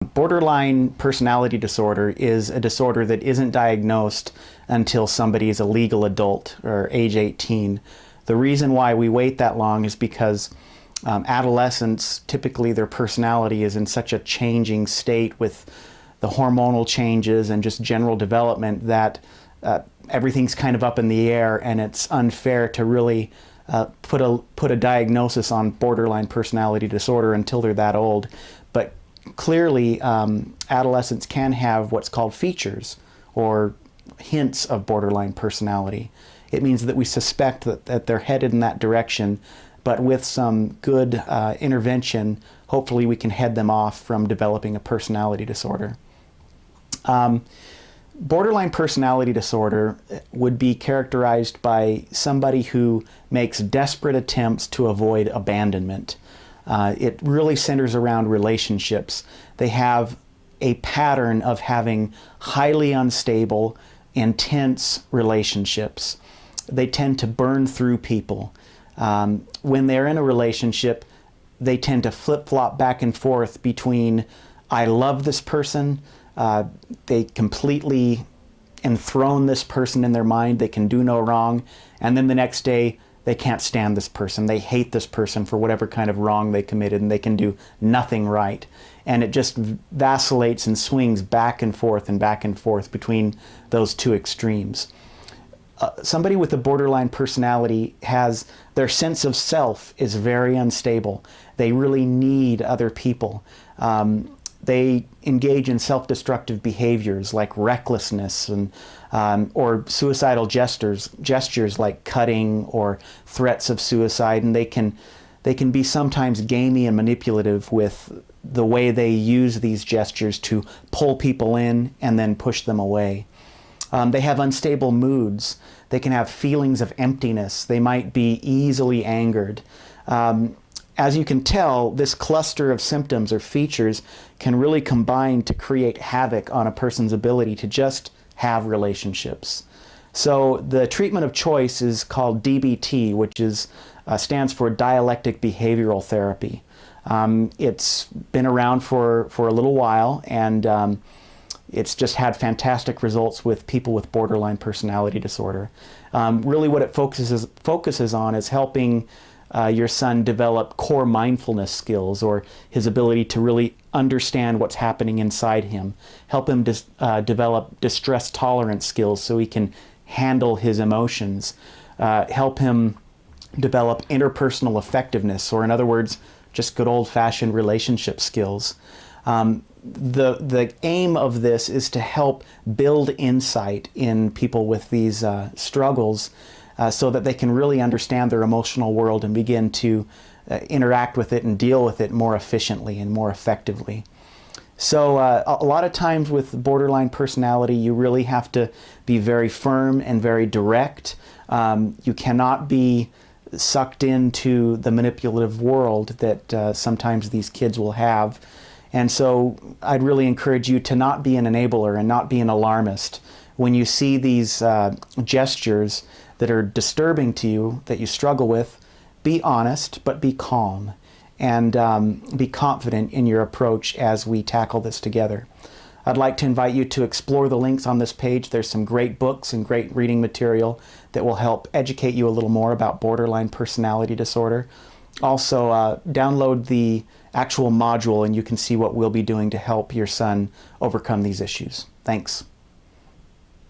Borderline personality disorder is a disorder that isn't diagnosed until somebody is a legal adult or age 18. The reason why we wait that long is because adolescents, typically their personality is in such a changing state with the hormonal changes and just general development that everything's kind of up in the air, and it's unfair to really put a diagnosis on borderline personality disorder until they're that old. But clearly, adolescents can have what's called features or hints of borderline personality. It means that we suspect that they're headed in that direction, but with some good intervention, hopefully we can head them off from developing a personality disorder. Borderline personality disorder would be characterized by somebody who makes desperate attempts to avoid abandonment. It really centers around relationships. They have a pattern of having highly unstable, intense relationships. They tend to burn through people. When they're in a relationship, they tend to flip-flop back and forth between, I love this person, they completely enthrone this person in their mind, they can do no wrong, and then the next day they can't stand this person, they hate this person for whatever kind of wrong they committed, and they can do nothing right. And it just vacillates and swings back and forth between those two extremes. Somebody with a borderline personality has, their sense of self is very unstable. They really need other people. They engage in self-destructive behaviors like recklessness and or suicidal gestures like cutting or threats of suicide, and they can be sometimes gamey and manipulative with the way they use these gestures to pull people in and then push them away. They have unstable moods. They can have feelings of emptiness. They might be easily angered. As you can tell, this cluster of symptoms or features can really combine to create havoc on a person's ability to just have relationships. So the treatment of choice is called DBT, which stands for dialectic behavioral therapy. It's been around for a little while, and it's just had fantastic results with people with borderline personality disorder. Really what it focuses on is helping your son develop core mindfulness skills, or his ability to really understand what's happening inside him. Help him develop distress tolerance skills so he can handle his emotions. Help him develop interpersonal effectiveness, or in other words, just good old-fashioned relationship skills. The aim of this is to help build insight in people with these struggles so that they can really understand their emotional world and begin to interact with it and deal with it more efficiently and more effectively. So a lot of times with borderline personality, you really have to be very firm and very direct. You cannot be sucked into the manipulative world that sometimes these kids will have. And so I'd really encourage you to not be an enabler and not be an alarmist. When you see these gestures that are disturbing to you, that you struggle with, be honest, but be calm, and be confident in your approach as we tackle this together. I'd like to invite you to explore the links on this page. There's some great books and great reading material that will help educate you a little more about borderline personality disorder. Also, download the actual module and you can see what we'll be doing to help your son overcome these issues. Thanks.